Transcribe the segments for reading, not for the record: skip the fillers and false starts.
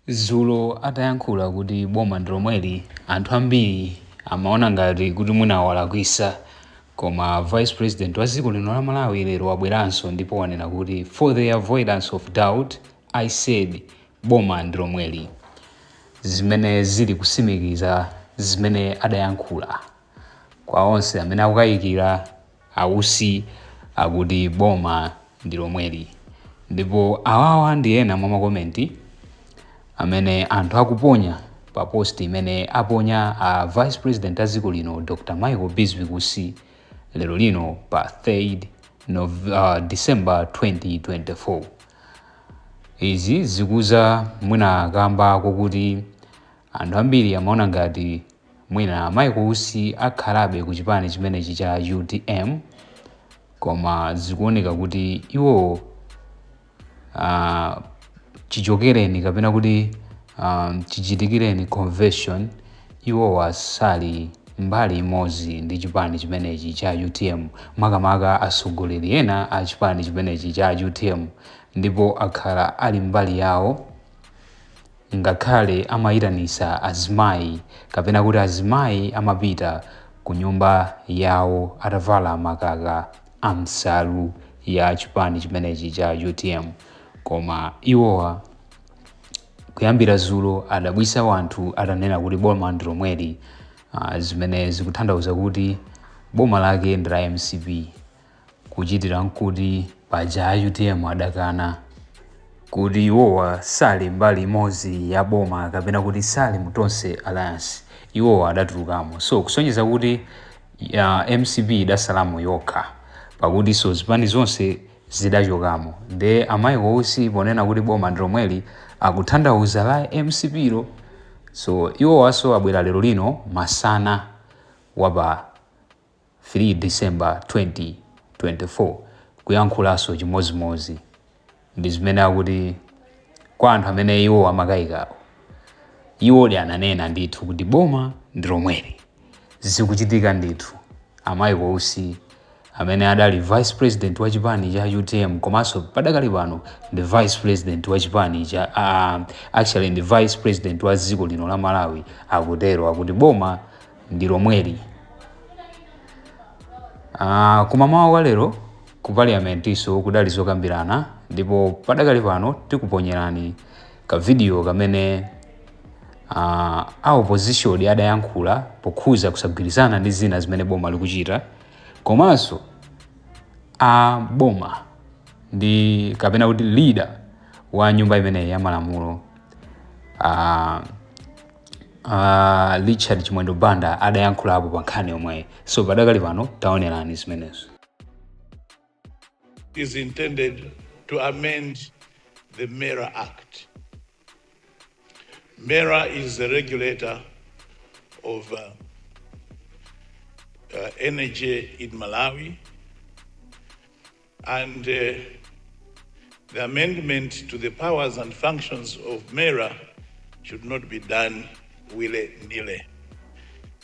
Zulo atayankhula kuti boma ndi lomweli, anthu ambiri amaona ngati kuti mwina walakwitsa, koma Vice President wa dziko lino la Malawi lero wabweranso ndipo wanena kuti for the avoidance of doubt, I said boma ndi lomweli. Zimene zili kusimikiza zimene adayankhula kwa onse amene akukayikira ausi akuti boma ndi lomweli. Ndipo awawa ndi ena mwa makomenti amene anthu akuponya pa post imene aponya a Vice President a dziko lino Dr. Michael Bizwikusi lero lino pa 3rd December 2024. Izi zikuza mwina kamba kokuti anthu ambiri amaona ngati mwina Michael usi akhalabe ku chipani chimenechi cha UTM, koma zikuoneka kuti iwo chichokereni kapena kuti chichitikireni conversion, iwo wasali mbali imodzi ndi chipani chimenechi cha UTM, makamaka atsogoleri ena a chipani chimenechi cha UTM, ndipo akhala ali mbali yawo, ngakhale amayitanisa azimayi kapena kuti azimayi amapita ku nyumba yawo atavala makaka a nsalu ya chipani chimenechi cha UTM. Koma iwowa kuyambira zulo adabwisa wanthu atanena kuti boma ndi lomweli, zimene zikutanthauza kuti boma lake ndi la MCP, kuchitira nkuti paja a UTM adakana kuti iwowa sali mbali imodzi ya boma kapena kuti sali mutonse alliance, iwowa adatulukamo. So kusonyeza kuti MCP idasalamo yokha, pakuti so zipani zonse zidachokamo. Nde amayiko usi ponena kuti boma ndi lomweli akutanthauza la MCP lo. So iwowaso abwera lero lino masana wapa 3 December 2024 kuyankhulanso chimodzimodzi ndi zimene akuti kwa anthu amene iwo amakayikawo, iwo ananena ndithu kuti boma ndi lomweli, zikuchitika ndithu. Amayiko usi amene adali Vice President wa chipani cha UTM komanso padakali pano ndi Vice President wa chipani cha actually ndi Vice President wa dziko lino la Malawi akutero akuti boma ndi lomweli. Kumamawa kwa lero ku parliamentinso kudali zokambirana, ndipo padakali pano tikuponyerani ka video kamene a opposition adayankhula pokhuza kusagwirizana ndi zina zimene boma likuchita, komanso a boma ndi kapena kuti leader wa nyumba imeneyi ya malamulo Richard Chimwendo Banda adayankhulapo pa nkhani yomwe. So padakali pano taonerani zimenezo. Is intended to amend the MERA Act. MERA is the regulator of energy in Malawi, and the amendment to the powers and functions of MERA should not be done willy-nilly.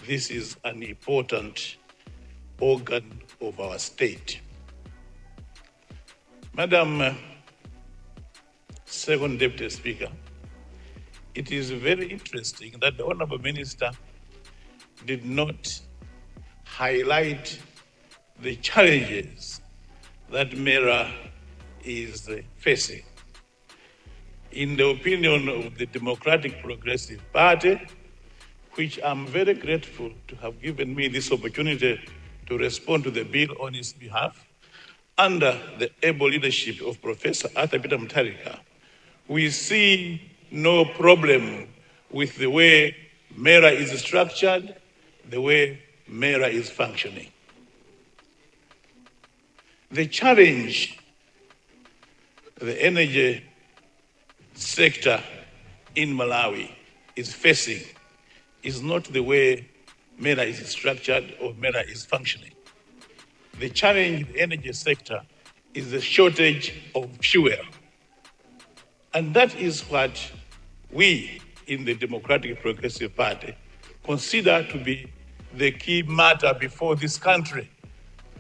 This is an important organ of our state. Madam Second Deputy Speaker, it is very interesting that the Honorable Minister did not highlight the challenges that MERA is facing. In the opinion of the Democratic Progressive Party, which I'm very grateful to have given me this opportunity to respond to the bill on his behalf, under the able leadership of Professor Arthur Peter Mutharika, we see no problem with the way MERA is structured, the way MERA is functioning. The challenge the energy sector in Malawi is facing is not the way MERA is structured or MERA is functioning. The challenge in the energy sector is the shortage of fuel. And that is what we in the Democratic Progressive Party consider to be the key matter before this country,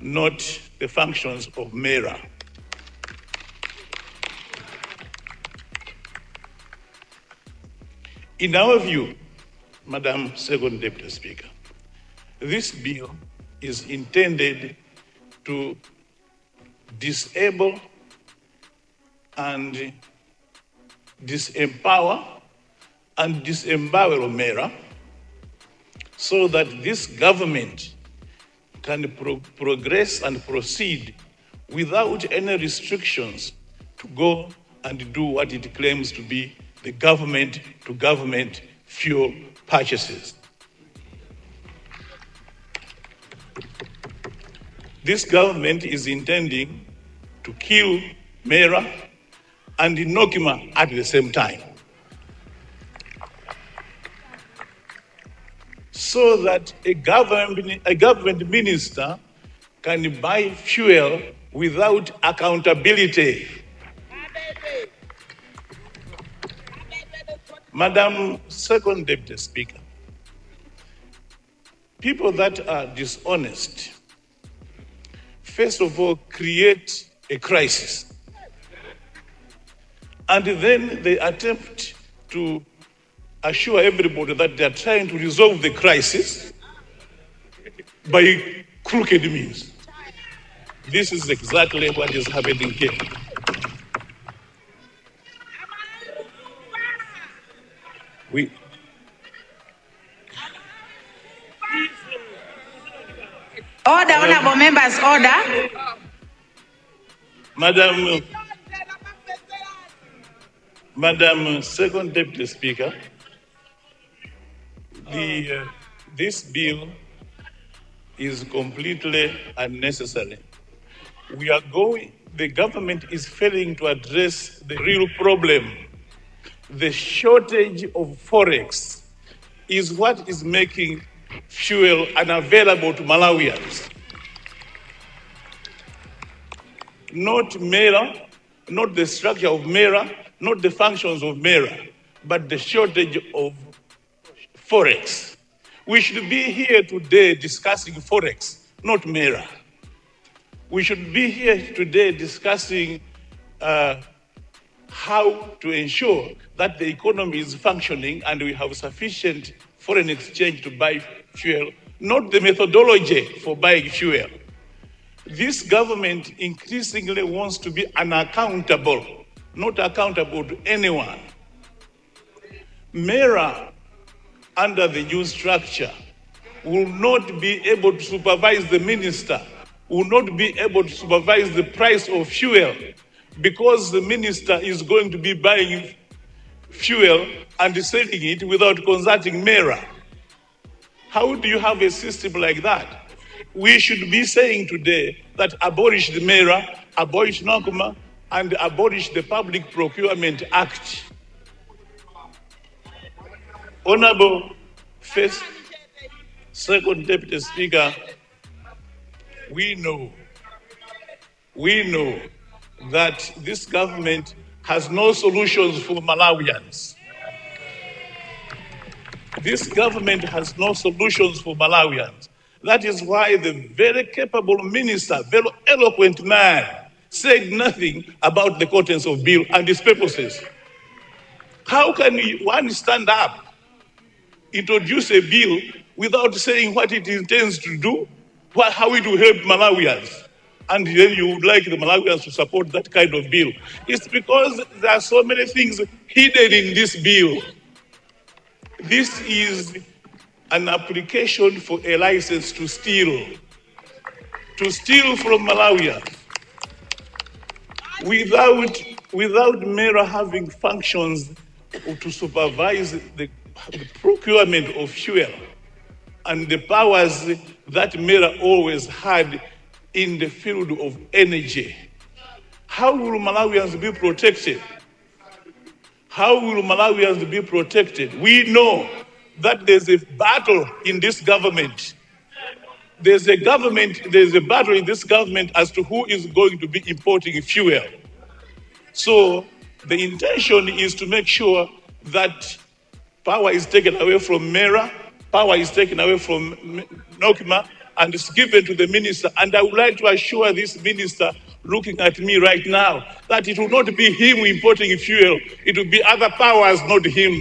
not the functions of MERA. In our view, Madam Second Deputy Speaker, this bill is intended to disable and disempower and disempower Mera so that this government can progress and proceed without any restrictions to go and do what it claims to be the government-to-government fuel purchases. This government is intending to kill Mera and Nokima at the same time, so that a government minister can buy fuel without accountability. Madam Second Deputy Speaker, people that are dishonest, first of all, create a crisis. And then they attempt to assure everybody that they are trying to resolve the crisis by crooked means. This is exactly what is happening here. Order, honorable members, order. Madam Second Deputy Speaker, this bill is completely unnecessary. The government is failing to address the real problem. The shortage of forex is what is making fuel unavailable to Malawians. Not Mera, not the structure of Mera, not the functions of Mera, but the shortage of forex. We should be here today discussing forex, not Mera. We should be here today discussing how to ensure that the economy is functioning and we have sufficient foreign exchange to buy fuel, not the methodology for buying fuel. This government increasingly wants to be unaccountable, not accountable to anyone. Mera, under the new structure, will not be able to supervise the minister, will not be able to supervise the price of fuel, because the minister is going to be buying fuel and selling it without consulting Mera. How do you have a system like that? We should be saying today that abolish the Mera, abolish Nokuma, and abolish the Public Procurement Act. Honorable First, Second Deputy Speaker, we know that this government has no solutions for Malawians. This government has no solutions for Malawians. That is why the very capable minister, very eloquent man, said nothing about the contents of bill and its purposes. How can one stand up, introduce a bill without saying what it intends to do, how it will help Malawians? And then you would like the Malawians to support that kind of bill. It's because there are so many things hidden in this bill. This is an application for a license to steal from Malawians. Without Mera having functions to supervise the procurement of fuel and the powers that Mera always had in the field of energy, how will Malawians be protected? How will Malawians be protected? We know that there's a battle in this government. There's a battle in this government as to who is going to be importing fuel. So the intention is to make sure that power is taken away from Mera, power is taken away from Nokima, and is given to the minister. And I would like to assure this minister looking at me right now that it will not be him importing fuel, it will be other powers, not him.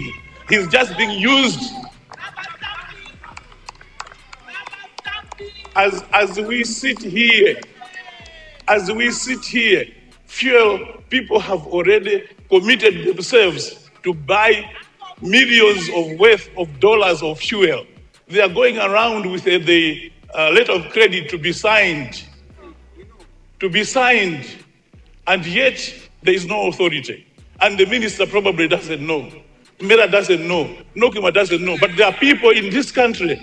He's just being used. As we sit here, fuel people have already committed themselves to buy millions of worth of dollars of fuel. They are going around with the letter of credit to be signed, and yet there is no authority. And the minister probably doesn't know. Mera doesn't know. Nokima doesn't know. But there are people in this country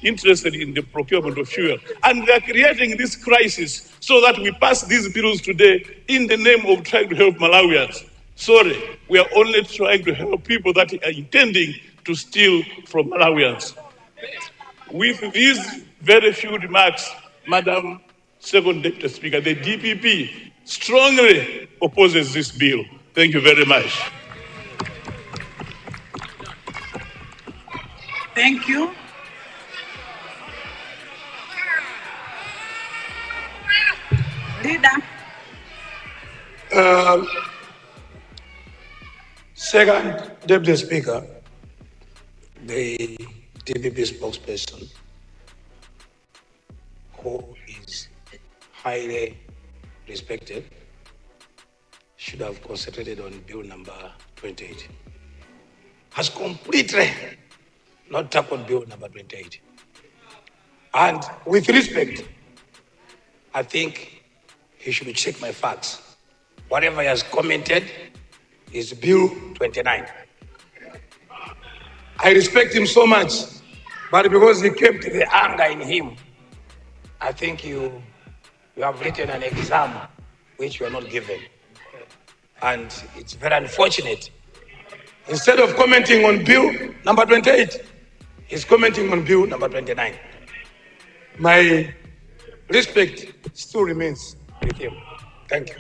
interested in the procurement of fuel. And they are creating this crisis so that we pass these bills today in the name of trying to help Malawians. Sorry, we are only trying to help people that are intending to steal from Malawians. With these very few remarks, Madam Second Deputy Speaker, the DPP strongly opposes this bill. Thank you very much. Thank you. Leader. Second Deputy Speaker, the DPP spokesperson, who is highly respected, should have concentrated on bill number 28. Has completely not tackled bill number 28. And with respect, I think he should check my facts. Whatever he has commented is bill 29. I respect him so much, but because he kept the anger in him, I think you have written an exam which you are not given. And it's very unfortunate. Instead of commenting on bill number 28, he's commenting on bill number 29. My respect still remains with him. Thank you.